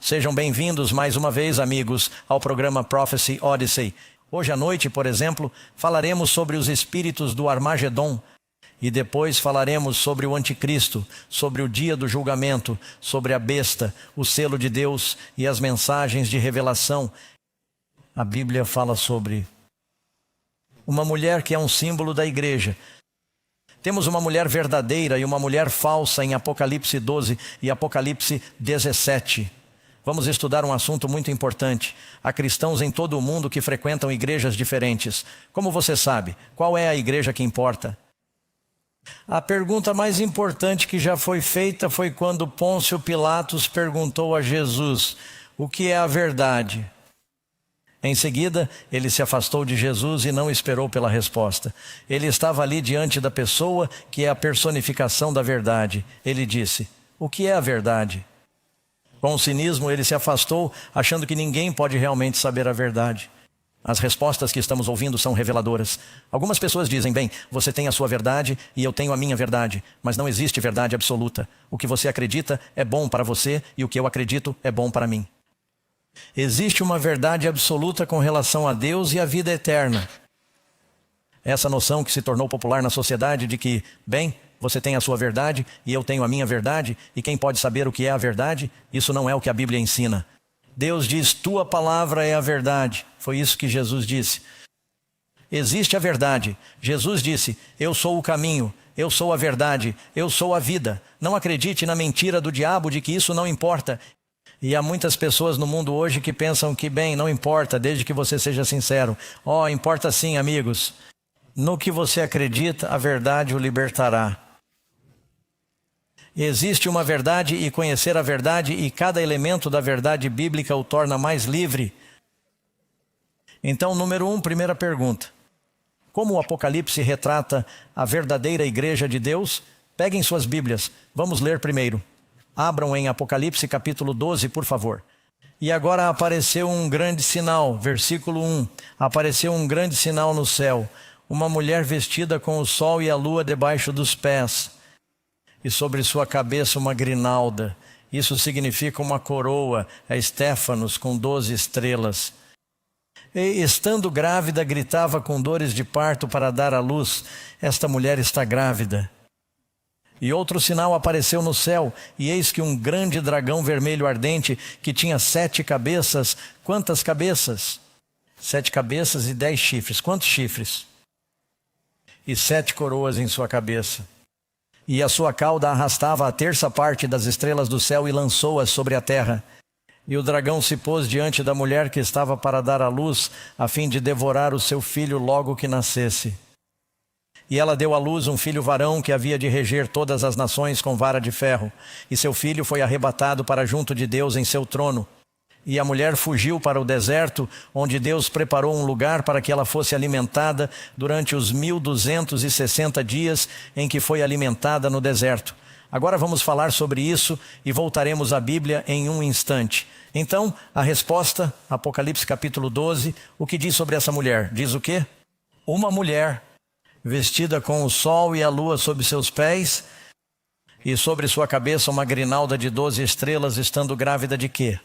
Sejam bem-vindos mais uma vez, amigos, ao programa Prophecy Odyssey. Hoje à noite, por exemplo, falaremos sobre os espíritos do Armagedon e depois falaremos sobre o Anticristo, sobre o dia do julgamento, sobre a besta, o selo de Deus e as mensagens de revelação. A Bíblia fala sobre uma mulher que é um símbolo da igreja. Temos uma mulher verdadeira e uma mulher falsa em Apocalipse 12 e Apocalipse 17. Vamos estudar um assunto muito importante. Há cristãos em todo o mundo que frequentam igrejas diferentes. Como você sabe, qual é a igreja que importa? A pergunta mais importante que já foi feita foi quando Pôncio Pilatos perguntou a Jesus: o que é a verdade? Em seguida, ele se afastou de Jesus e não esperou pela resposta. Ele estava ali diante da pessoa que é a personificação da verdade. Ele disse: o que é a verdade? Com cinismo, ele se afastou, achando que ninguém pode realmente saber a verdade. As respostas que estamos ouvindo são reveladoras. Algumas pessoas dizem: bem, você tem a sua verdade e eu tenho a minha verdade, mas não existe verdade absoluta. O que você acredita é bom para você e o que eu acredito é bom para mim. Existe uma verdade absoluta com relação a Deus e a vida eterna. Essa noção que se tornou popular na sociedade de que, bem, você tem a sua verdade e eu tenho a minha verdade, e quem pode saber o que é a verdade? Isso não é o que a Bíblia ensina. Deus diz: tua palavra é a verdade. Foi isso que Jesus disse. Existe a verdade. Jesus disse: eu sou o caminho, eu sou a verdade, eu sou a vida. Não acredite na mentira do diabo de que isso não importa. E há muitas pessoas no mundo hoje que pensam que, bem, não importa, desde que você seja sincero. Importa sim, amigos. No que você acredita, a verdade o libertará. Existe uma verdade e conhecer a verdade, e cada elemento da verdade bíblica o torna mais livre. Então, número 1, primeira pergunta. Como o Apocalipse retrata a verdadeira igreja de Deus? Peguem suas Bíblias. Vamos ler primeiro. Abram em Apocalipse capítulo 12, por favor. E agora apareceu um grande sinal, versículo 1. Apareceu um grande sinal no céu. Uma mulher vestida com o sol e a lua debaixo dos pés. E sobre sua cabeça uma grinalda. Isso significa uma coroa, a Estéfanos, com 12 estrelas. E, estando grávida, gritava com dores de parto para dar à luz. Esta mulher está grávida. E outro sinal apareceu no céu, e eis que um grande dragão vermelho ardente, que tinha 7 cabeças. Quantas cabeças? 7 cabeças e 10 chifres. Quantos chifres? E 7 coroas em sua cabeça. E a sua cauda arrastava a terça parte das estrelas do céu e lançou-as sobre a terra. E o dragão se pôs diante da mulher que estava para dar à luz, a fim de devorar o seu filho logo que nascesse. E ela deu à luz um filho varão que havia de reger todas as nações com vara de ferro. E seu filho foi arrebatado para junto de Deus em seu trono. E a mulher fugiu para o deserto, onde Deus preparou um lugar para que ela fosse alimentada durante os 1260 dias em que foi alimentada no deserto. Agora vamos falar sobre isso e voltaremos à Bíblia em um instante. Então, a resposta, Apocalipse capítulo 12, o que diz sobre essa mulher? Diz o quê? Uma mulher vestida com o sol e a lua sob seus pés, e sobre sua cabeça uma grinalda de 12 estrelas, estando grávida de quê?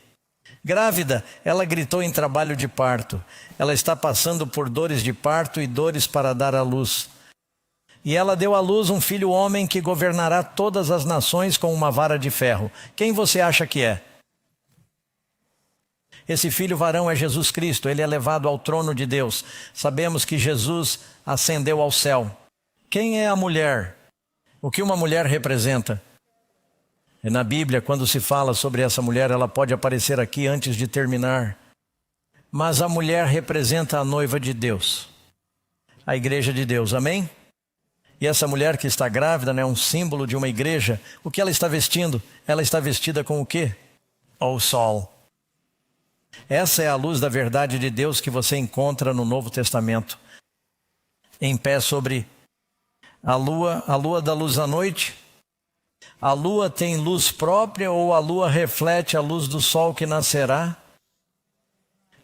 Grávida, ela gritou em trabalho de parto. Ela está passando por dores de parto e dores para dar à luz. E ela deu à luz um filho homem que governará todas as nações com uma vara de ferro. Quem você acha que é? Esse filho varão é Jesus Cristo. Ele é levado ao trono de Deus. Sabemos que Jesus ascendeu ao céu. Quem é a mulher? O que uma mulher representa? E na Bíblia, quando se fala sobre essa mulher, ela pode aparecer aqui antes de terminar. Mas a mulher representa a noiva de Deus, a igreja de Deus, amém? E essa mulher que está grávida, é um símbolo de uma igreja. O que ela está vestindo? Ela está vestida com o quê? O sol. Essa é a luz da verdade de Deus que você encontra no Novo Testamento. Em pé sobre a lua dá luz à noite. A lua tem luz própria ou a lua reflete a luz do sol que nascerá?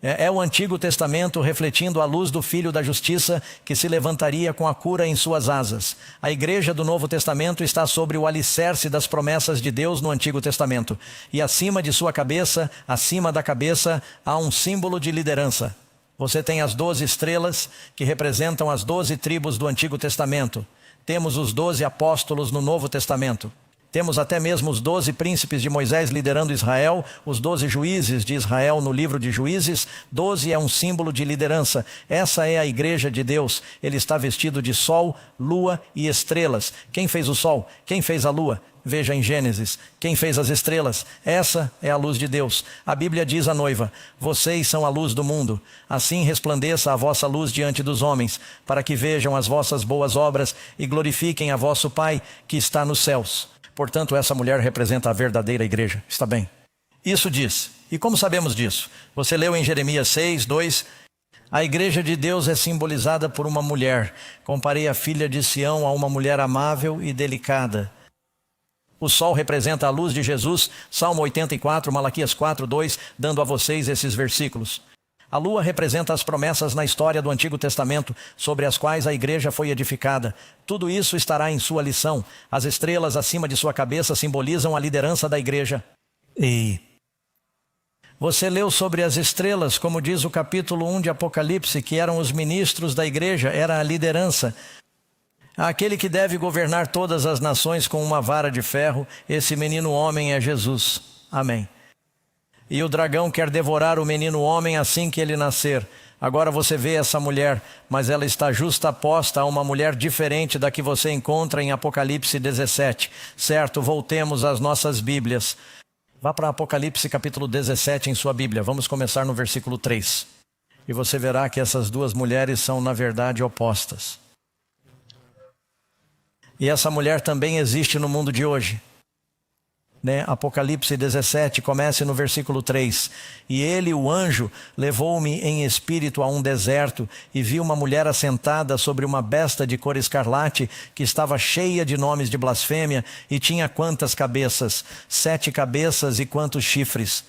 É o Antigo Testamento refletindo a luz do Filho da Justiça que se levantaria com a cura em suas asas. A igreja do Novo Testamento está sobre o alicerce das promessas de Deus no Antigo Testamento. E acima de sua cabeça, acima da cabeça, há um símbolo de liderança. Você tem as 12 estrelas que representam as 12 tribos do Antigo Testamento. Temos os 12 apóstolos no Novo Testamento. Temos até mesmo os 12 príncipes de Moisés liderando Israel, os 12 juízes de Israel no livro de Juízes. 12 é um símbolo de liderança. Essa é a igreja de Deus. Ele está vestido de sol, lua e estrelas. Quem fez o sol? Quem fez a lua? Veja em Gênesis. Quem fez as estrelas? Essa é a luz de Deus. A Bíblia diz à noiva: vocês são a luz do mundo. Assim resplandeça a vossa luz diante dos homens, para que vejam as vossas boas obras e glorifiquem a vosso Pai que está nos céus. Portanto, essa mulher representa a verdadeira igreja. Está bem? Isso diz. E como sabemos disso? Você leu em Jeremias 6, 2. A igreja de Deus é simbolizada por uma mulher. Comparei a filha de Sião a uma mulher amável e delicada. O sol representa a luz de Jesus. Salmo 84, Malaquias 4, 2, dando a vocês esses versículos. A lua representa as promessas na história do Antigo Testamento, sobre as quais a igreja foi edificada. Tudo isso estará em sua lição. As estrelas acima de sua cabeça simbolizam a liderança da igreja. E você leu sobre as estrelas, como diz o capítulo 1 de Apocalipse, que eram os ministros da igreja, era a liderança. Aquele que deve governar todas as nações com uma vara de ferro, esse menino homem é Jesus. Amém. E o dragão quer devorar o menino homem assim que ele nascer. Agora você vê essa mulher, mas ela está justaposta a uma mulher diferente da que você encontra em Apocalipse 17. Certo, voltemos às nossas Bíblias. Vá para Apocalipse capítulo 17 em sua Bíblia. Vamos começar no versículo 3. E você verá que essas duas mulheres são na verdade opostas. E essa mulher também existe no mundo de hoje. Apocalipse 17, comece no versículo 3. E ele, o anjo, levou-me em espírito a um deserto e vi uma mulher assentada sobre uma besta de cor escarlate que estava cheia de nomes de blasfêmia e tinha quantas cabeças? 7 cabeças e quantos chifres?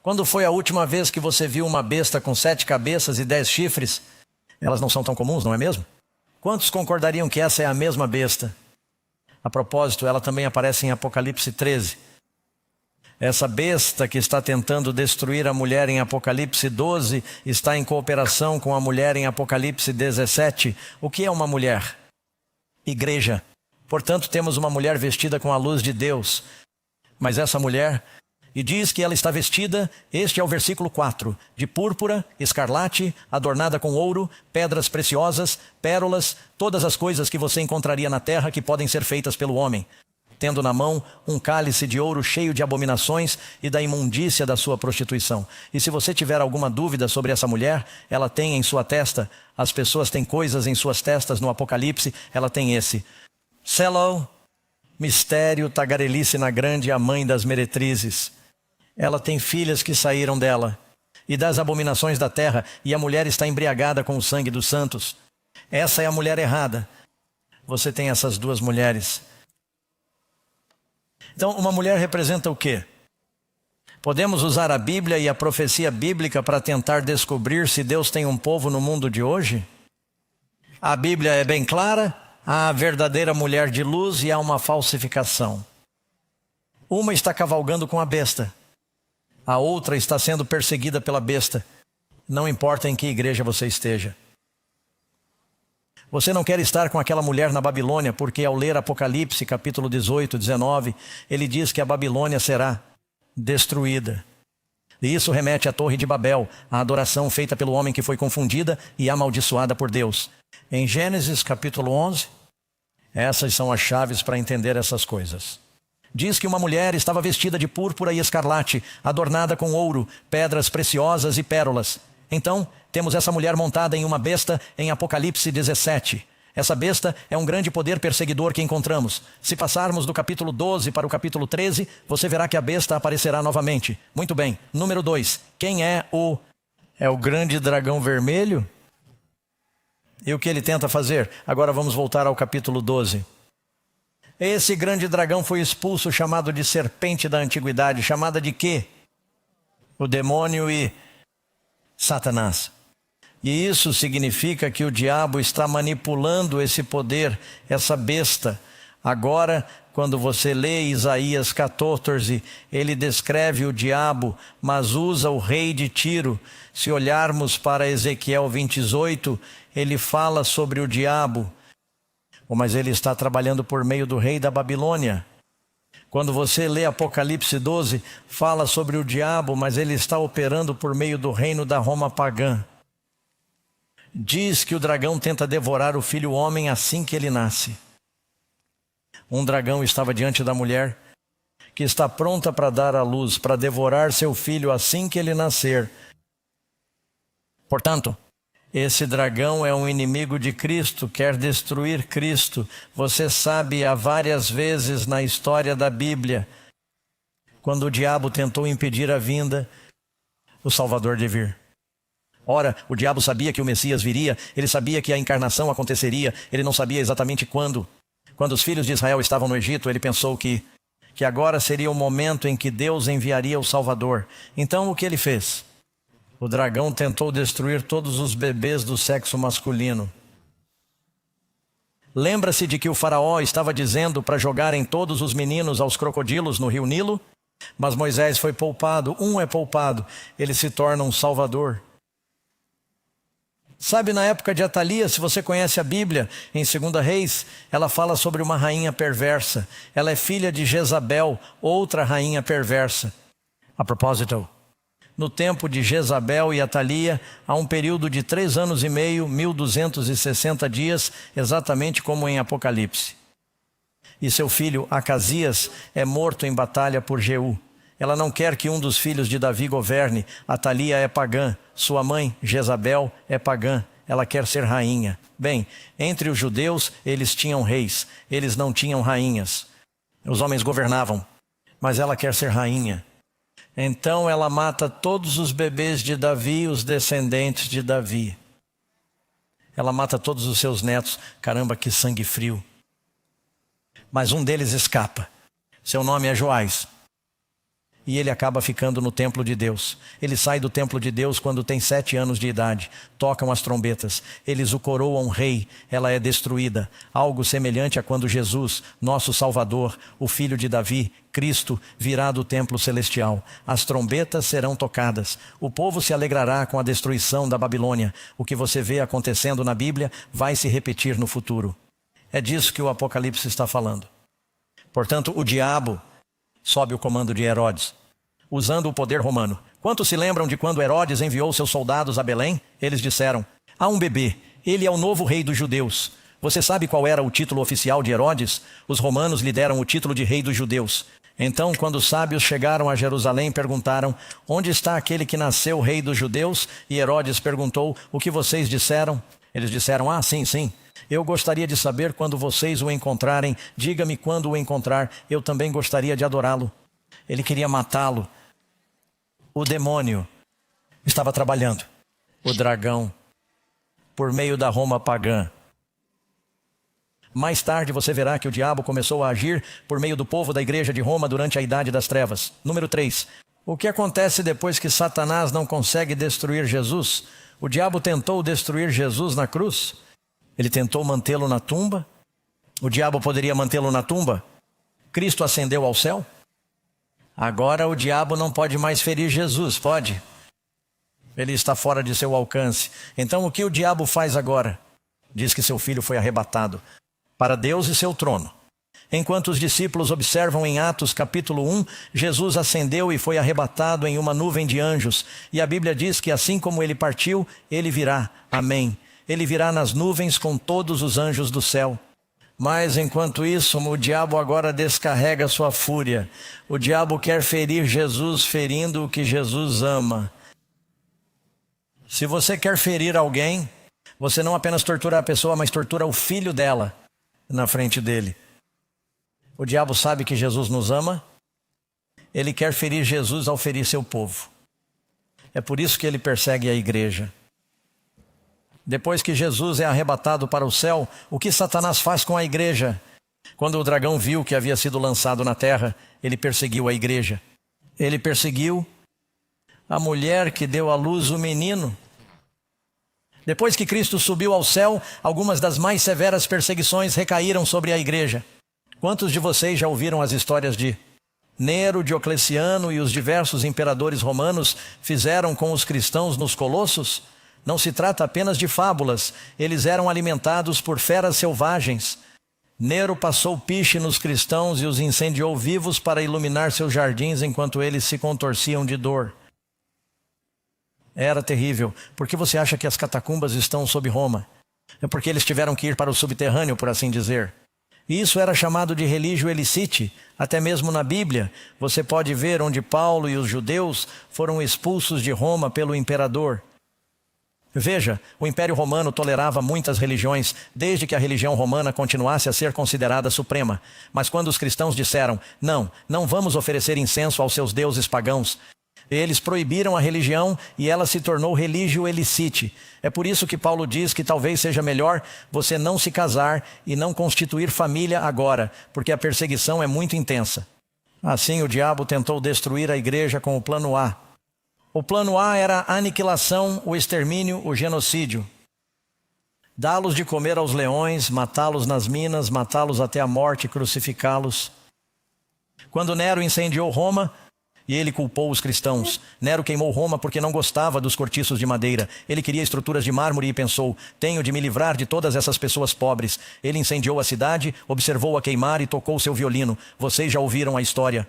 Quando foi a última vez que você viu uma besta com 7 cabeças e 10 chifres? Elas não são tão comuns, não é mesmo? Quantos concordariam que essa é a mesma besta? A propósito, ela também aparece em Apocalipse 13. Essa besta que está tentando destruir a mulher em Apocalipse 12 está em cooperação com a mulher em Apocalipse 17. O que é uma mulher? Igreja. Portanto, temos uma mulher vestida com a luz de Deus. Mas essa mulher, e diz que ela está vestida, este é o versículo 4, de púrpura, escarlate, adornada com ouro, pedras preciosas, pérolas, todas as coisas que você encontraria na terra que podem ser feitas pelo homem. Tendo na mão um cálice de ouro cheio de abominações e da imundícia da sua prostituição. E se você tiver alguma dúvida sobre essa mulher, ela tem em sua testa, as pessoas têm coisas em suas testas no Apocalipse, ela tem esse. Selo, mistério, tagarelice na grande, a mãe das meretrizes. Ela tem filhas que saíram dela, e das abominações da terra, e a mulher está embriagada com o sangue dos santos. Essa é a mulher errada. Você tem essas duas mulheres. Então, uma mulher representa o quê? Podemos usar a Bíblia e a profecia bíblica para tentar descobrir se Deus tem um povo no mundo de hoje? A Bíblia é bem clara, há a verdadeira mulher de luz e há uma falsificação. Uma está cavalgando com a besta, a outra está sendo perseguida pela besta. Não importa em que igreja você esteja. Você não quer estar com aquela mulher na Babilônia, porque ao ler Apocalipse, capítulo 18, 19, ele diz que a Babilônia será destruída. E isso remete à Torre de Babel, a adoração feita pelo homem que foi confundida e amaldiçoada por Deus. Em Gênesis, capítulo 11, essas são as chaves para entender essas coisas. Diz que uma mulher estava vestida de púrpura e escarlate, adornada com ouro, pedras preciosas e pérolas. Então, temos essa mulher montada em uma besta em Apocalipse 17. Essa besta é um grande poder perseguidor que encontramos. Se passarmos do capítulo 12 para o capítulo 13, você verá que a besta aparecerá novamente. Muito bem. Número 2. Quem é o... É o grande dragão vermelho? E o que ele tenta fazer? Agora vamos voltar ao capítulo 12. Esse grande dragão foi expulso, chamado de serpente da antiguidade. Chamada de quê? O demônio e... Satanás. E isso significa que o diabo está manipulando esse poder, essa besta. Agora, quando você lê Isaías 14, ele descreve o diabo, mas usa o rei de Tiro. Se olharmos para Ezequiel 28, ele fala sobre o diabo, mas ele está trabalhando por meio do rei da Babilônia. Quando você lê Apocalipse 12, fala sobre o diabo, mas ele está operando por meio do reino da Roma pagã. Diz que o dragão tenta devorar o filho homem assim que ele nasce. Um dragão estava diante da mulher, que está pronta para dar à luz, para devorar seu filho assim que ele nascer. Portanto, esse dragão é um inimigo de Cristo, quer destruir Cristo. Você sabe, há várias vezes na história da Bíblia, quando o diabo tentou impedir a vinda, o Salvador de vir. Ora, o diabo sabia que o Messias viria, ele sabia que a encarnação aconteceria, ele não sabia exatamente quando. Quando os filhos de Israel estavam no Egito, ele pensou que agora seria o momento em que Deus enviaria o Salvador. Então o que ele fez? O dragão tentou destruir todos os bebês do sexo masculino. Lembra-se de que o faraó estava dizendo para jogarem todos os meninos aos crocodilos no rio Nilo? Mas Moisés foi poupado, é poupado, ele se torna um salvador. Sabe, na época de Atalia, se você conhece a Bíblia, em 2 Reis, ela fala sobre uma rainha perversa. Ela é filha de Jezabel, outra rainha perversa. A propósito, no tempo de Jezabel e Atalia, há um período de 3 anos e meio, 1260 dias, exatamente como em Apocalipse. E seu filho Acasias é morto em batalha por Jeú. Ela não quer que um dos filhos de Davi governe. Atalia é pagã. Sua mãe, Jezabel, é pagã. Ela quer ser rainha. Bem, entre os judeus, eles tinham reis. Eles não tinham rainhas. Os homens governavam. Mas ela quer ser rainha. Então ela mata todos os bebês de Davi, os descendentes de Davi. Ela mata todos os seus netos. Caramba, que sangue frio. Mas um deles escapa. Seu nome é Joás. E ele acaba ficando no templo de Deus. Ele sai do templo de Deus quando tem 7 anos de idade. Tocam as trombetas. Eles o coroam rei. Ela é destruída. Algo semelhante a quando Jesus, nosso Salvador, o Filho de Davi, Cristo, virá do templo celestial. As trombetas serão tocadas. O povo se alegrará com a destruição da Babilônia. O que você vê acontecendo na Bíblia vai se repetir no futuro. É disso que o Apocalipse está falando. Portanto, o diabo sobe o comando de Herodes, usando o poder romano. Quantos se lembram de quando Herodes enviou seus soldados a Belém? Eles disseram: há um bebê, ele é o novo rei dos judeus. Você sabe qual era o título oficial de Herodes? Os romanos lhe deram o título de rei dos judeus. Então, quando os sábios chegaram a Jerusalém, perguntaram: onde está aquele que nasceu rei dos judeus? E Herodes perguntou: o que vocês disseram? Eles disseram: sim. Eu gostaria de saber quando vocês o encontrarem. Diga-me quando o encontrar. Eu também gostaria de adorá-lo. Ele queria matá-lo. O demônio estava trabalhando. O dragão, por meio da Roma pagã. Mais tarde você verá que o diabo começou a agir por meio do povo da igreja de Roma durante a Idade das Trevas. Número 3. O que acontece depois que Satanás não consegue destruir Jesus? O diabo tentou destruir Jesus na cruz. Ele tentou mantê-lo na tumba. O diabo poderia mantê-lo na tumba. Cristo ascendeu ao céu. Agora o diabo não pode mais ferir Jesus, pode? Ele está fora de seu alcance. Então o que o diabo faz agora? Diz que seu filho foi arrebatado para Deus e seu trono. Enquanto os discípulos observam em Atos capítulo 1, Jesus ascendeu e foi arrebatado em uma nuvem de anjos. E a Bíblia diz que assim como ele partiu, ele virá. Amém. Ele virá nas nuvens com todos os anjos do céu. Mas enquanto isso, o diabo agora descarrega sua fúria. O diabo quer ferir Jesus, ferindo o que Jesus ama. Se você quer ferir alguém, você não apenas tortura a pessoa, mas tortura o filho dela na frente dele. O diabo sabe que Jesus nos ama. Ele quer ferir Jesus ao ferir seu povo. É por isso que ele persegue a igreja. Depois que Jesus é arrebatado para o céu, o que Satanás faz com a igreja? Quando o dragão viu que havia sido lançado na terra, ele perseguiu a igreja. Ele perseguiu a mulher que deu à luz o menino. Depois que Cristo subiu ao céu, algumas das mais severas perseguições recaíram sobre a igreja. Quantos de vocês já ouviram as histórias de Nero, Diocleciano e os diversos imperadores romanos fizeram com os cristãos nos Colossos? Não se trata apenas de fábulas, eles eram alimentados por feras selvagens. Nero passou piche nos cristãos e os incendiou vivos para iluminar seus jardins enquanto eles se contorciam de dor. Era terrível. Por que você acha que as catacumbas estão sob Roma? É porque eles tiveram que ir para o subterrâneo, por assim dizer. E isso era chamado de religio illicite. Até mesmo na Bíblia, você pode ver onde Paulo e os judeus foram expulsos de Roma pelo imperador. Veja, o Império Romano tolerava muitas religiões, desde que a religião romana continuasse a ser considerada suprema. Mas quando os cristãos disseram, não vamos oferecer incenso aos seus deuses pagãos, eles proibiram a religião e ela se tornou religio illicite. É por isso que Paulo diz que talvez seja melhor você não se casar e não constituir família agora, porque a perseguição é muito intensa. Assim, o diabo tentou destruir a igreja com o plano A. O plano A era a aniquilação, o extermínio, o genocídio. Dá-los de comer aos leões, matá-los nas minas, matá-los até a morte e crucificá-los. Quando Nero incendiou Roma, e ele culpou os cristãos. Nero queimou Roma porque não gostava dos cortiços de madeira. Ele queria estruturas de mármore e pensou, tenho de me livrar de todas essas pessoas pobres. Ele incendiou a cidade, observou-a queimar e tocou seu violino. Vocês já ouviram a história.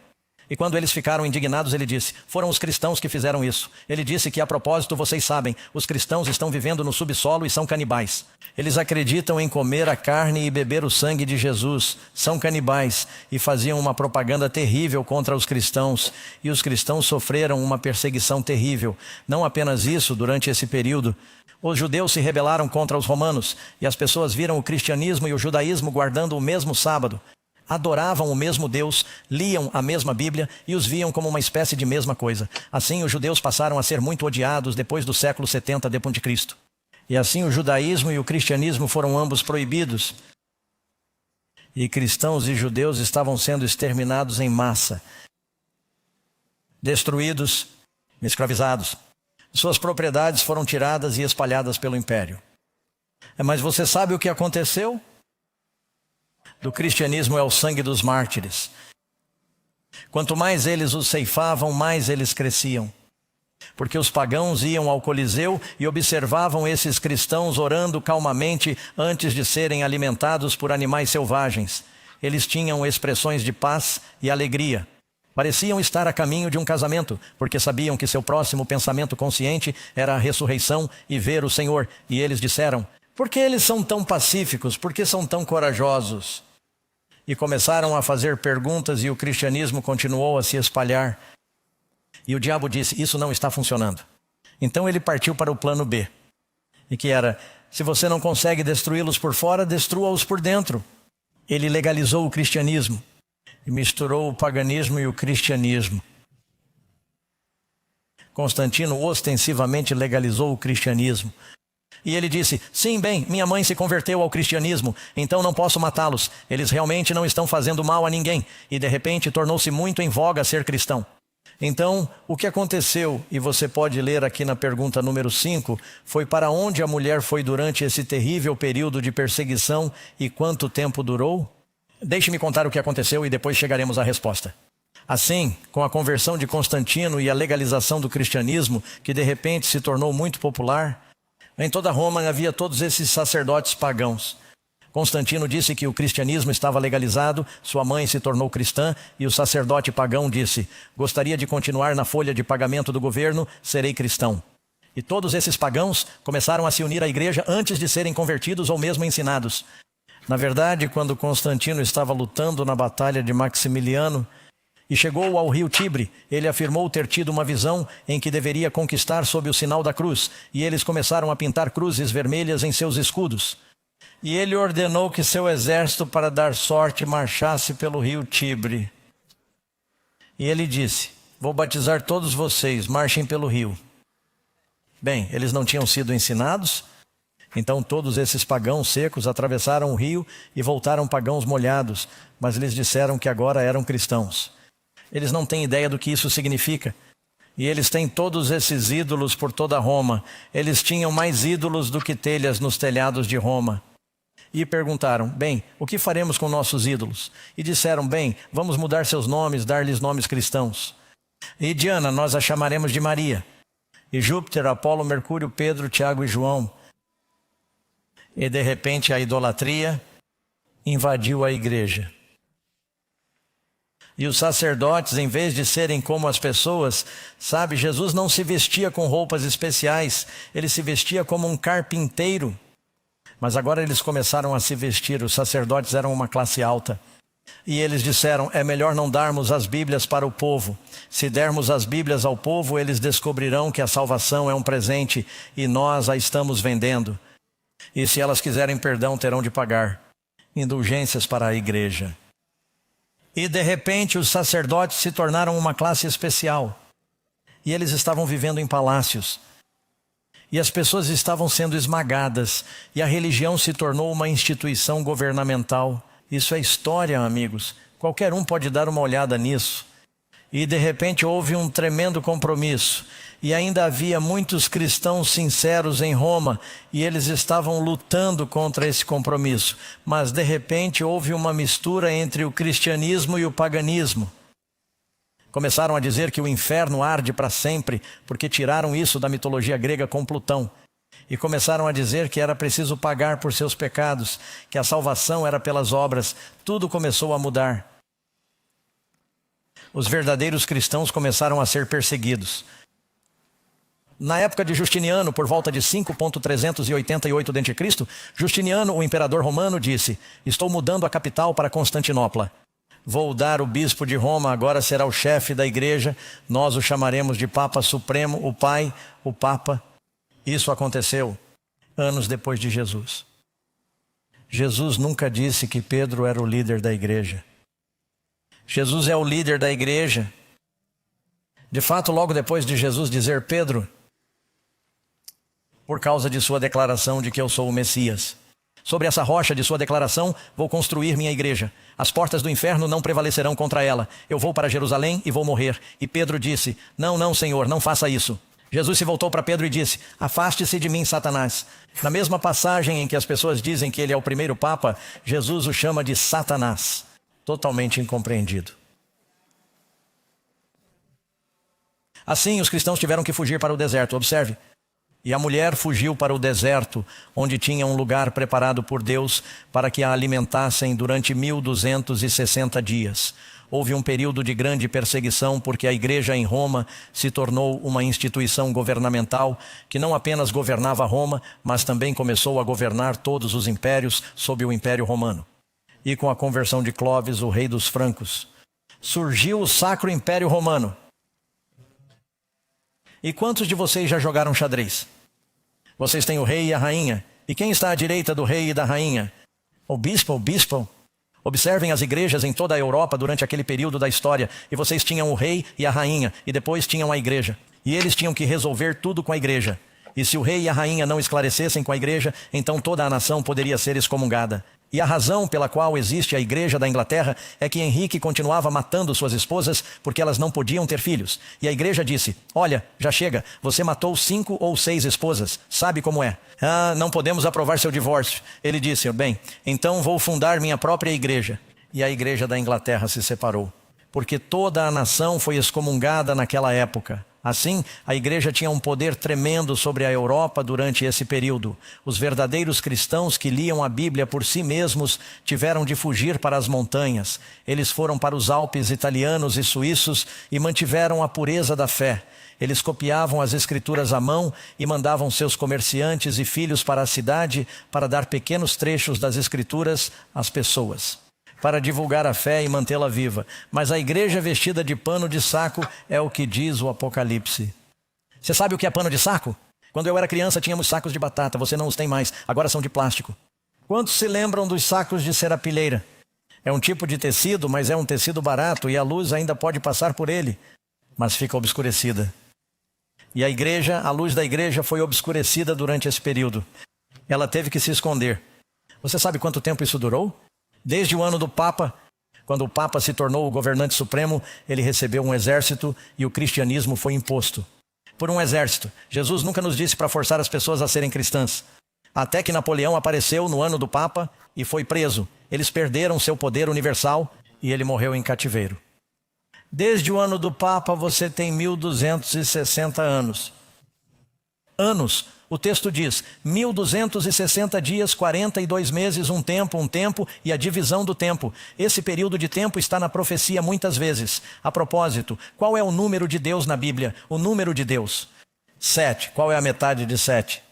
E quando eles ficaram indignados, ele disse, foram os cristãos que fizeram isso. Ele disse que, a propósito, vocês sabem, os cristãos estão vivendo no subsolo e são canibais. Eles acreditam em comer a carne e beber o sangue de Jesus. São canibais e faziam uma propaganda terrível contra os cristãos. E os cristãos sofreram uma perseguição terrível. Não apenas isso, durante esse período, os judeus se rebelaram contra os romanos e as pessoas viram o cristianismo e o judaísmo guardando o mesmo sábado. Adoravam o mesmo Deus, liam a mesma Bíblia e os viam como uma espécie de mesma coisa. Assim, os judeus passaram a ser muito odiados depois do século 70 d.C. E assim o judaísmo e o cristianismo foram ambos proibidos. E cristãos e judeus estavam sendo exterminados em massa, destruídos, escravizados. Suas propriedades foram tiradas e espalhadas pelo império. Mas você sabe o que aconteceu? Do cristianismo é o sangue dos mártires. Quanto mais eles os ceifavam, mais eles cresciam. Porque os pagãos iam ao Coliseu e observavam esses cristãos orando calmamente antes de serem alimentados por animais selvagens. Eles tinham expressões de paz e alegria. Pareciam estar a caminho de um casamento, porque sabiam que seu próximo pensamento consciente era a ressurreição e ver o Senhor. E eles disseram, por que eles são tão pacíficos? Por que são tão corajosos? E começaram a fazer perguntas e o cristianismo continuou a se espalhar. E o diabo disse, isso não está funcionando. Então ele partiu para o plano B. E que era, se você não consegue destruí-los por fora, destrua-os por dentro. Ele legalizou o cristianismo e misturou o paganismo e o cristianismo. Constantino ostensivamente legalizou o cristianismo. E ele disse, sim, bem, minha mãe se converteu ao cristianismo, então não posso matá-los. Eles realmente não estão fazendo mal a ninguém. E de repente tornou-se muito em voga ser cristão. Então, o que aconteceu, e você pode ler aqui na pergunta número 5, foi para onde a mulher foi durante esse terrível período de perseguição e quanto tempo durou? Deixe-me contar o que aconteceu e depois chegaremos à resposta. Assim, com a conversão de Constantino e a legalização do cristianismo, que de repente se tornou muito popular, em toda Roma havia todos esses sacerdotes pagãos. Constantino disse que o cristianismo estava legalizado, sua mãe se tornou cristã e o sacerdote pagão disse, gostaria de continuar na folha de pagamento do governo, serei cristão. E todos esses pagãos começaram a se unir à igreja antes de serem convertidos ou mesmo ensinados. Na verdade, quando Constantino estava lutando na batalha de Maximiliano e chegou ao rio Tibre, ele afirmou ter tido uma visão em que deveria conquistar sob o sinal da cruz, e eles começaram a pintar cruzes vermelhas em seus escudos. E ele ordenou que seu exército, para dar sorte, marchasse pelo rio Tibre. E ele disse, vou batizar todos vocês, marchem pelo rio. Bem, eles não tinham sido ensinados, então todos esses pagãos secos atravessaram o rio e voltaram pagãos molhados, mas eles disseram que agora eram cristãos. Eles não têm ideia do que isso significa. E eles têm todos esses ídolos por toda Roma. Eles tinham mais ídolos do que telhas nos telhados de Roma. E perguntaram, bem, o que faremos com nossos ídolos? E disseram, bem, vamos mudar seus nomes, dar-lhes nomes cristãos. E Diana nós a chamaremos de Maria. E Júpiter, Apolo, Mercúrio, Pedro, Tiago e João. E de repente a idolatria invadiu a igreja. E os sacerdotes, em vez de serem como as pessoas, sabe, Jesus não se vestia com roupas especiais, ele se vestia como um carpinteiro. Mas agora eles começaram a se vestir, os sacerdotes eram uma classe alta. E eles disseram, é melhor não darmos as Bíblias para o povo. Se dermos as Bíblias ao povo, eles descobrirão que a salvação é um presente e nós a estamos vendendo. E se elas quiserem perdão, terão de pagar indulgências para a igreja. E de repente os sacerdotes se tornaram uma classe especial. E eles estavam vivendo em palácios. E as pessoas estavam sendo esmagadas. E a religião se tornou uma instituição governamental. Isso é história, amigos. Qualquer um pode dar uma olhada nisso. E de repente houve um tremendo compromisso. E ainda havia muitos cristãos sinceros em Roma. E eles estavam lutando contra esse compromisso. Mas de repente houve uma mistura entre o cristianismo e o paganismo. Começaram a dizer que o inferno arde para sempre, porque tiraram isso da mitologia grega com Plutão. E começaram a dizer que era preciso pagar por seus pecados, que a salvação era pelas obras. Tudo começou a mudar. Os verdadeiros cristãos começaram a ser perseguidos. Na época de Justiniano, por volta de 5.388 d.C., Justiniano, o imperador romano, disse, estou mudando a capital para Constantinopla. Vou dar o bispo de Roma, agora será o chefe da igreja, nós o chamaremos de Papa Supremo, o Pai, o Papa. Isso aconteceu anos depois de Jesus. Jesus nunca disse que Pedro era o líder da igreja. Jesus é o líder da igreja. De fato, logo depois de Jesus dizer Pedro, por causa de sua declaração de que eu sou o Messias. Sobre essa rocha de sua declaração, vou construir minha igreja. As portas do inferno não prevalecerão contra ela. Eu vou para Jerusalém e vou morrer. E Pedro disse, não, Senhor, não faça isso. Jesus se voltou para Pedro e disse, afaste-se de mim, Satanás. Na mesma passagem em que as pessoas dizem que ele é o primeiro Papa, Jesus o chama de Satanás. Totalmente incompreendido. Assim, os cristãos tiveram que fugir para o deserto. Observe. E a mulher fugiu para o deserto, onde tinha um lugar preparado por Deus para que a alimentassem durante 1260 dias. Houve um período de grande perseguição porque a igreja em Roma se tornou uma instituição governamental que não apenas governava Roma, mas também começou a governar todos os impérios sob o Império Romano. E com a conversão de Clovis, o rei dos francos, surgiu o Sacro Império Romano. E quantos de vocês já jogaram xadrez? Vocês têm o rei e a rainha. E quem está à direita do rei e da rainha? O bispo. Observem as igrejas em toda a Europa durante aquele período da história. E vocês tinham o rei e a rainha. E depois tinham a igreja. E eles tinham que resolver tudo com a igreja. E se o rei e a rainha não esclarecessem com a igreja, então toda a nação poderia ser excomungada. E a razão pela qual existe a igreja da Inglaterra é que Henrique continuava matando suas esposas porque elas não podiam ter filhos. E a igreja disse, olha, já chega, você matou 5 ou 6 esposas, sabe como é? Não podemos aprovar seu divórcio. Ele disse, bem, então vou fundar minha própria igreja. E a igreja da Inglaterra se separou, porque toda a nação foi excomungada naquela época. Assim, a igreja tinha um poder tremendo sobre a Europa durante esse período. Os verdadeiros cristãos que liam a Bíblia por si mesmos tiveram de fugir para as montanhas. Eles foram para os Alpes italianos e suíços e mantiveram a pureza da fé. Eles copiavam as escrituras à mão e mandavam seus comerciantes e filhos para a cidade para dar pequenos trechos das escrituras às pessoas, para divulgar a fé e mantê-la viva. Mas a igreja vestida de pano de saco é o que diz o Apocalipse. Você sabe o que é pano de saco? Quando eu era criança tínhamos sacos de batata, você não os tem mais, agora são de plástico. Quantos se lembram dos sacos de serapilheira? É um tipo de tecido, mas é um tecido barato e a luz ainda pode passar por ele, mas fica obscurecida. E a igreja, a luz da igreja foi obscurecida durante esse período. Ela teve que se esconder. Você sabe quanto tempo isso durou? Desde o ano do Papa, Quando o Papa se tornou o governante supremo, ele recebeu um exército e o cristianismo foi imposto. Por um exército. Jesus nunca nos disse para forçar as pessoas a serem cristãs. Até que Napoleão apareceu no ano do Papa e foi preso. Eles perderam seu poder universal e ele morreu em cativeiro. Desde o ano do Papa você tem 1260 anos. Anos. O texto diz, 1260 dias, 42 meses, um tempo e a divisão do tempo. Esse período de tempo está na profecia muitas vezes. A propósito, qual é o número de Deus na Bíblia? O número de Deus. 7. Qual é a metade de 7?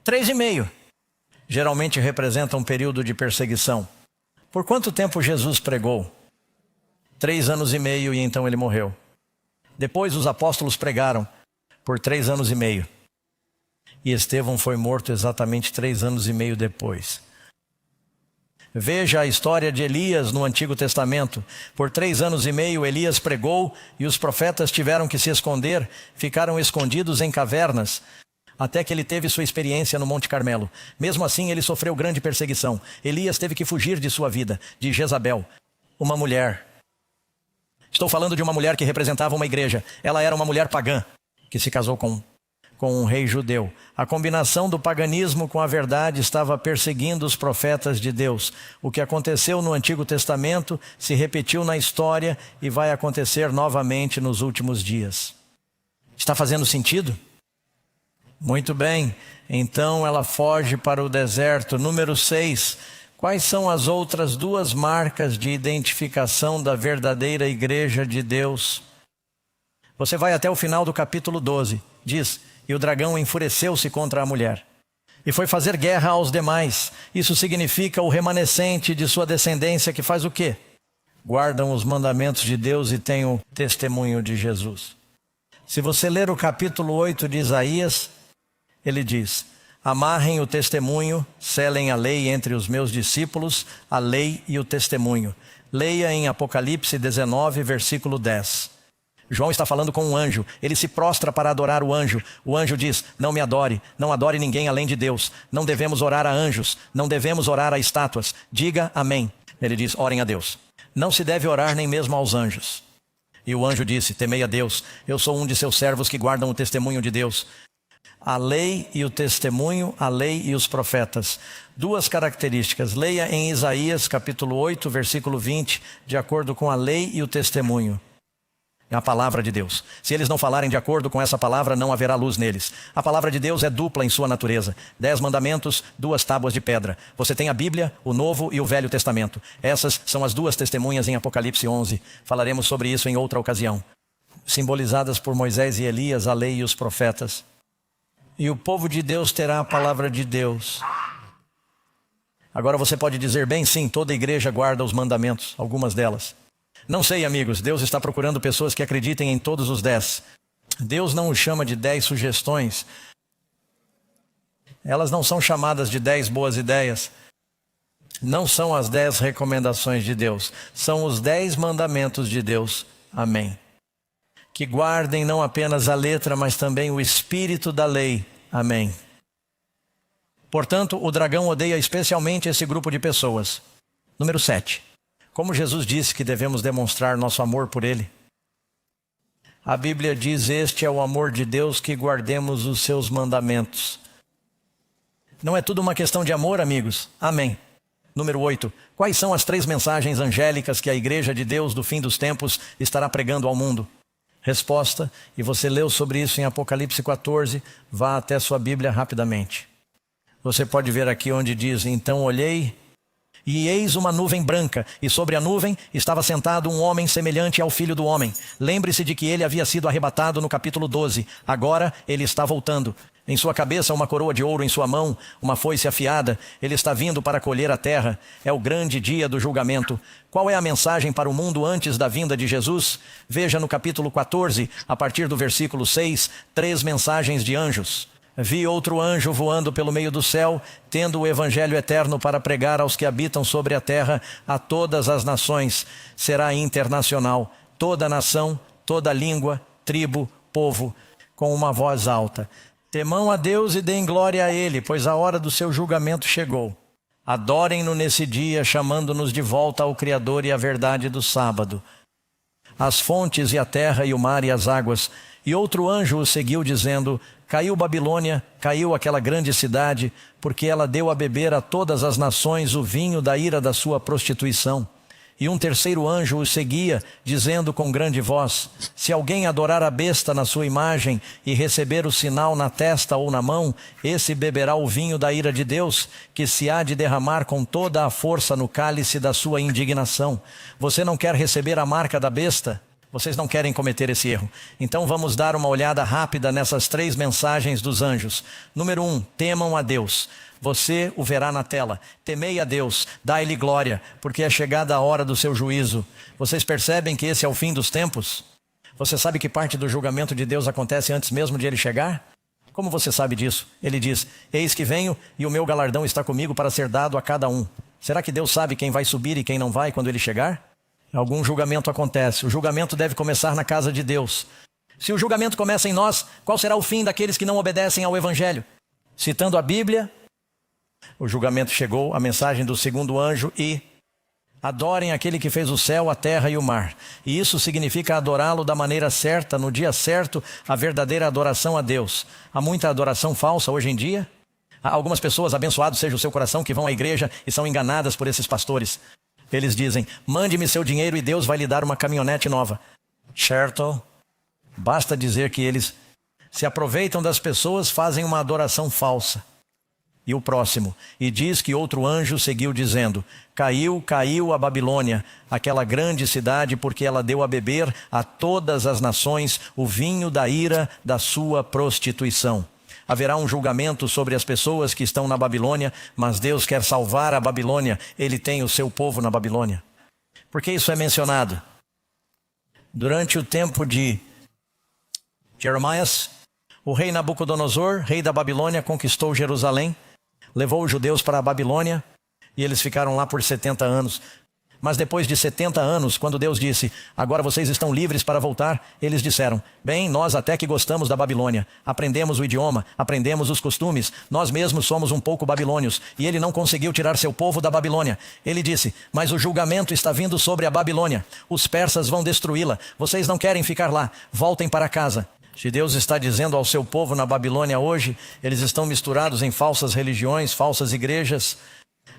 3,5. Geralmente representa um período de perseguição. Por quanto tempo Jesus pregou? 3 anos e meio e então ele morreu. Depois os apóstolos pregaram por 3 anos e meio. E Estevão foi morto exatamente 3 anos e meio depois. Veja a história de Elias no Antigo Testamento. Por 3 anos e meio Elias pregou e os profetas tiveram que se esconder, ficaram escondidos em cavernas, até que ele teve sua experiência no Monte Carmelo. Mesmo assim ele sofreu grande perseguição. Elias teve que fugir de sua vida, de Jezabel, uma mulher. Estou falando de uma mulher que representava uma igreja. Ela era uma mulher pagã, que se casou com um rei judeu. A combinação do paganismo com a verdade estava perseguindo os profetas de Deus. O que aconteceu no Antigo Testamento se repetiu na história e vai acontecer novamente nos últimos dias. Está fazendo sentido? Muito bem. Então ela foge para o deserto. Número 6. Quais são as outras 2 marcas de identificação da verdadeira igreja de Deus? Você vai até o final do capítulo 12. Diz, e o dragão enfureceu-se contra a mulher e foi fazer guerra aos demais. Isso significa o remanescente de sua descendência que faz o quê? Guardam os mandamentos de Deus e têm o testemunho de Jesus. Se você ler o capítulo 8 de Isaías, ele diz, amarrem o testemunho, selem a lei entre os meus discípulos, a lei e o testemunho. Leia em Apocalipse 19, versículo 10. João está falando com um anjo, ele se prostra para adorar o anjo. O anjo diz, não me adore, não adore ninguém além de Deus. Não devemos orar a anjos, não devemos orar a estátuas. Diga amém. Ele diz, orem a Deus. Não se deve orar nem mesmo aos anjos. E o anjo disse, temei a Deus, eu sou um de seus servos que guardam o testemunho de Deus. A lei e o testemunho, a lei e os profetas. 2 características. Leia em Isaías capítulo 8, versículo 20, de acordo com a lei e o testemunho. É a palavra de Deus. Se eles não falarem de acordo com essa palavra, não haverá luz neles. A palavra de Deus é dupla em sua natureza. 10 mandamentos, 2 tábuas de pedra. Você tem a Bíblia, o Novo e o Velho Testamento. Essas são as 2 testemunhas em Apocalipse 11. Falaremos sobre isso em outra ocasião. Simbolizadas por Moisés e Elias, a lei e os profetas. E o povo de Deus terá a palavra de Deus. Agora você pode dizer, bem sim, toda igreja guarda os mandamentos, algumas delas. Não sei, amigos, Deus está procurando pessoas que acreditem em todos os 10. Deus não os chama de 10 sugestões. Elas não são chamadas de 10 boas ideias. Não são as 10 recomendações de Deus. São os 10 mandamentos de Deus. Amém. Que guardem não apenas a letra, mas também o espírito da lei. Amém. Portanto, o dragão odeia especialmente esse grupo de pessoas. Número 7. Como Jesus disse que devemos demonstrar nosso amor por Ele? A Bíblia diz, este é o amor de Deus, que guardemos os seus mandamentos. Não é tudo uma questão de amor, amigos? Amém. Número 8. Quais são as 3 mensagens angélicas que a Igreja de Deus do fim dos tempos estará pregando ao mundo? Resposta, e você leu sobre isso em Apocalipse 14, vá até sua Bíblia rapidamente. Você pode ver aqui onde diz, então olhei, e eis uma nuvem branca, e sobre a nuvem estava sentado um homem semelhante ao Filho do Homem. Lembre-se de que ele havia sido arrebatado no capítulo 12. Agora ele está voltando. Em sua cabeça uma coroa de ouro, em sua mão uma foice afiada. Ele está vindo para colher a terra. É o grande dia do julgamento. Qual é a mensagem para o mundo antes da vinda de Jesus? Veja no capítulo 14, a partir do versículo 6, 3 mensagens de anjos. Vi outro anjo voando pelo meio do céu, tendo o evangelho eterno para pregar aos que habitam sobre a terra, a todas as nações. Será internacional, toda nação, toda língua, tribo, povo, com uma voz alta. Temam a Deus e deem glória a Ele, pois a hora do seu julgamento chegou. Adorem-no nesse dia, chamando-nos de volta ao Criador e à verdade do sábado. As fontes e a terra e o mar e as águas. E outro anjo o seguiu, dizendo: caiu Babilônia, caiu aquela grande cidade, porque ela deu a beber a todas as nações o vinho da ira da sua prostituição. E um terceiro anjo o seguia, dizendo com grande voz: se alguém adorar a besta na sua imagem e receber o sinal na testa ou na mão, esse beberá o vinho da ira de Deus, que se há de derramar com toda a força no cálice da sua indignação. Você não quer receber a marca da besta? Vocês não querem cometer esse erro. Então vamos dar uma olhada rápida nessas 3 mensagens dos anjos. Número 1, temam a Deus. Você o verá na tela. Temei a Deus, dai-lhe glória, porque é chegada a hora do seu juízo. Vocês percebem que esse é o fim dos tempos? Você sabe que parte do julgamento de Deus acontece antes mesmo de ele chegar? Como você sabe disso? Ele diz: eis que venho e o meu galardão está comigo para ser dado a cada um. Será que Deus sabe quem vai subir e quem não vai quando ele chegar? Algum julgamento acontece. O julgamento deve começar na casa de Deus. Se o julgamento começa em nós, qual será o fim daqueles que não obedecem ao Evangelho? Citando a Bíblia, o julgamento chegou, a mensagem do segundo anjo, e adorem aquele que fez o céu, a terra e o mar. E isso significa adorá-lo da maneira certa, no dia certo, a verdadeira adoração a Deus. Há muita adoração falsa hoje em dia. Há algumas pessoas, abençoado seja o seu coração, que vão à igreja e são enganadas por esses pastores. Eles dizem: mande-me seu dinheiro e Deus vai lhe dar uma caminhonete nova. Certo? Basta dizer que eles se aproveitam das pessoas, fazem uma adoração falsa. E o próximo, e diz que outro anjo seguiu dizendo: caiu, caiu a Babilônia, aquela grande cidade, porque ela deu a beber a todas as nações o vinho da ira da sua prostituição. Haverá um julgamento sobre as pessoas que estão na Babilônia, mas Deus quer salvar a Babilônia. Ele tem o seu povo na Babilônia. Por que isso é mencionado? Durante o tempo de Jeremias, o rei Nabucodonosor, rei da Babilônia, conquistou Jerusalém, levou os judeus para a Babilônia e eles ficaram lá por 70 anos. Mas depois de 70 anos, quando Deus disse: agora vocês estão livres para voltar, eles disseram: bem, nós até que gostamos da Babilônia, aprendemos o idioma, aprendemos os costumes, nós mesmos somos um pouco babilônios. E ele não conseguiu tirar seu povo da Babilônia. Ele disse: mas o julgamento está vindo sobre a Babilônia, os persas vão destruí-la, vocês não querem ficar lá, voltem para casa. Se Deus está dizendo ao seu povo na Babilônia hoje, eles estão misturados em falsas religiões, falsas igrejas.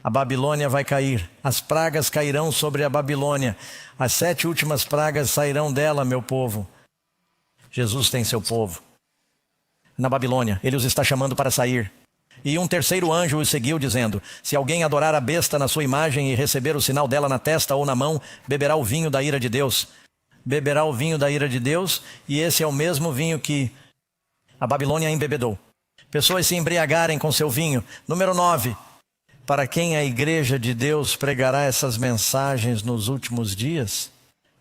A Babilônia vai cair, as pragas cairão sobre a Babilônia, as 7 últimas pragas sairão dela, meu povo. Jesus tem seu povo na Babilônia, ele os está chamando para sair. E um terceiro anjo os seguiu dizendo: se alguém adorar a besta na sua imagem e receber o sinal dela na testa ou na mão, beberá o vinho da ira de Deus. Beberá o vinho da ira de Deus, e esse é o mesmo vinho que a Babilônia embebedou. Pessoas se embriagarem com seu vinho. Número 9. Para quem a igreja de Deus pregará essas mensagens nos últimos dias?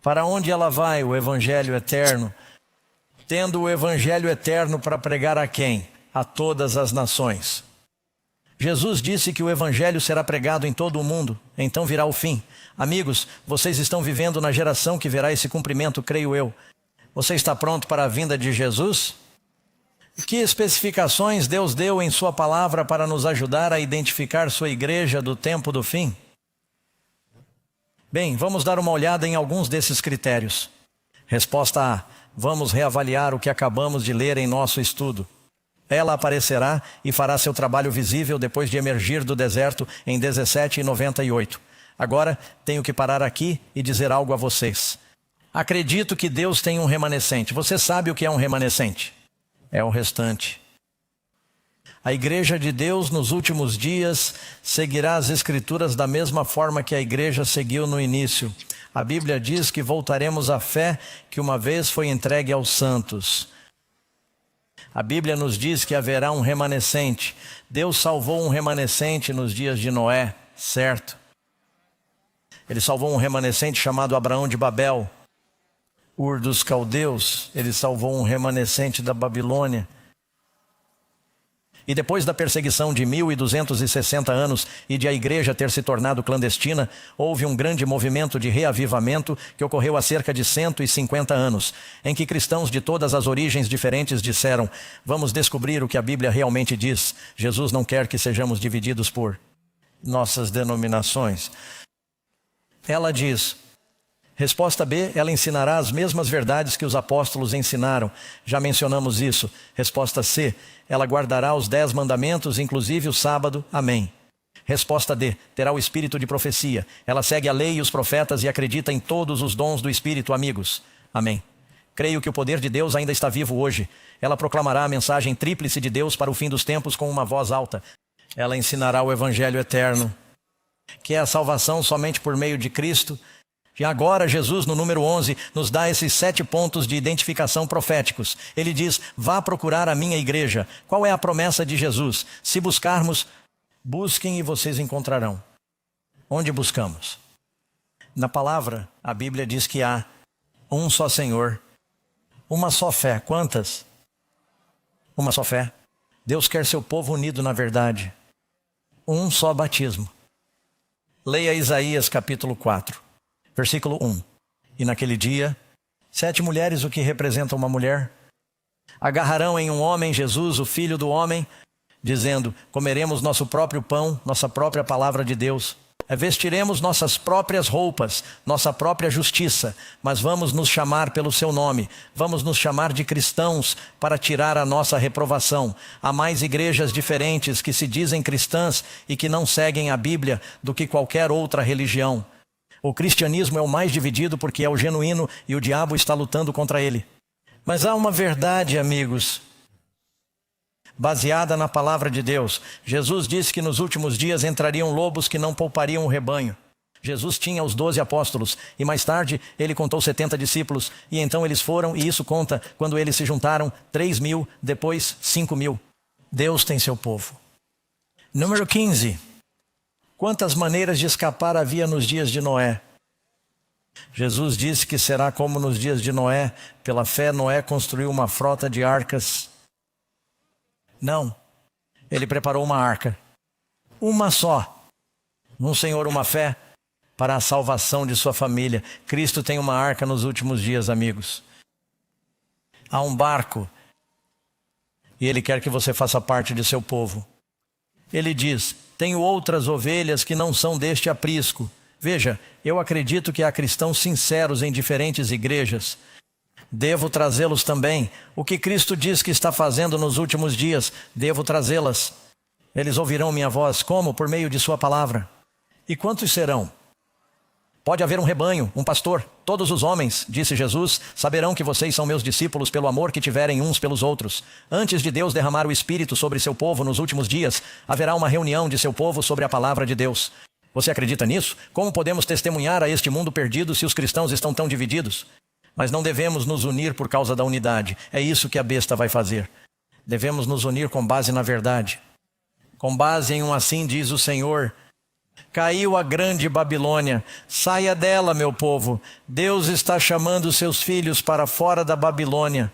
Para onde ela vai, o evangelho eterno? Tendo o evangelho eterno para pregar a quem? A todas as nações. Jesus disse que o evangelho será pregado em todo o mundo, então virá o fim. Amigos, vocês estão vivendo na geração que verá esse cumprimento, creio eu. Você está pronto para a vinda de Jesus? Que especificações Deus deu em sua palavra para nos ajudar a identificar sua igreja do tempo do fim? Bem, vamos dar uma olhada em alguns desses critérios. Resposta A: vamos reavaliar o que acabamos de ler em nosso estudo. Ela aparecerá e fará seu trabalho visível depois de emergir do deserto em 1798. Agora, tenho que parar aqui e dizer algo a vocês. Acredito que Deus tem um remanescente. Você sabe o que é um remanescente? É o restante. A igreja de Deus nos últimos dias seguirá as escrituras da mesma forma que a igreja seguiu no início. A Bíblia diz que voltaremos à fé que uma vez foi entregue aos santos. A Bíblia nos diz que haverá um remanescente. Deus salvou um remanescente nos dias de Noé, certo? Ele salvou um remanescente chamado Abraão de Babel. Ur dos caldeus, ele salvou um remanescente da Babilônia. E depois da perseguição de 1260 anos e de a igreja ter se tornado clandestina, houve um grande movimento de reavivamento que ocorreu há cerca de 150 anos, em que cristãos de todas as origens diferentes disseram: vamos descobrir o que a Bíblia realmente diz. Jesus não quer que sejamos divididos por nossas denominações. Ela diz, resposta B, ela ensinará as mesmas verdades que os apóstolos ensinaram. Já mencionamos isso. Resposta C, ela guardará os 10 mandamentos, inclusive o sábado. Amém. Resposta D, terá o espírito de profecia. Ela segue a lei e os profetas e acredita em todos os dons do Espírito, amigos. Amém. Creio que o poder de Deus ainda está vivo hoje. Ela proclamará a mensagem tríplice de Deus para o fim dos tempos com uma voz alta. Ela ensinará o evangelho eterno, que é a salvação somente por meio de Cristo. E agora Jesus, no número 11, nos dá esses 7 pontos de identificação proféticos. Ele diz, vá procurar a minha igreja. Qual é a promessa de Jesus? Se buscarmos, busquem e vocês encontrarão. Onde buscamos? Na palavra, a Bíblia diz que há um só Senhor, uma só fé. Quantas? Uma só fé. Deus quer seu povo unido na verdade. Um só batismo. Leia Isaías capítulo 4, versículo 1. E naquele dia, 7 mulheres, o que representa uma mulher, agarrarão em um homem Jesus, o Filho do homem, dizendo, comeremos nosso próprio pão, nossa própria palavra de Deus. Vestiremos nossas próprias roupas, nossa própria justiça, mas vamos nos chamar pelo seu nome, vamos nos chamar de cristãos para tirar a nossa reprovação. Há mais igrejas diferentes que se dizem cristãs e que não seguem a Bíblia do que qualquer outra religião. O cristianismo é o mais dividido porque é o genuíno e o diabo está lutando contra ele. Mas há uma verdade, amigos, baseada na palavra de Deus. Jesus disse que nos últimos dias entrariam lobos que não poupariam o rebanho. Jesus tinha os 12 apóstolos e mais tarde ele contou 70 discípulos e então eles foram, e isso conta quando eles se juntaram 3.000, depois 5.000. Deus tem seu povo. Número 15. Quantas maneiras de escapar havia nos dias de Noé? Jesus disse que será como nos dias de Noé. Pela fé Noé construiu uma frota de arcas. Não, ele preparou uma arca, uma só, um Senhor, uma fé, para a salvação de sua família. Cristo tem uma arca nos últimos dias, amigos. Há um barco, e Ele quer que você faça parte de seu povo. Ele diz, tenho outras ovelhas que não são deste aprisco. Veja, eu acredito que há cristãos sinceros em diferentes igrejas. Devo trazê-los também. O que Cristo diz que está fazendo nos últimos dias, devo trazê-las. Eles ouvirão minha voz, como? Por meio de sua palavra. E quantos serão? Pode haver um rebanho, um pastor. Todos os homens, disse Jesus, saberão que vocês são meus discípulos pelo amor que tiverem uns pelos outros. Antes de Deus derramar o Espírito sobre seu povo nos últimos dias, haverá uma reunião de seu povo sobre a palavra de Deus. Você acredita nisso? Como podemos testemunhar a este mundo perdido se os cristãos estão tão divididos? Mas não devemos nos unir por causa da unidade. É isso que a besta vai fazer. Devemos nos unir com base na verdade. Com base em um assim diz o Senhor. Caiu a grande Babilônia. Saia dela, meu povo. Deus está chamando seus filhos para fora da Babilônia.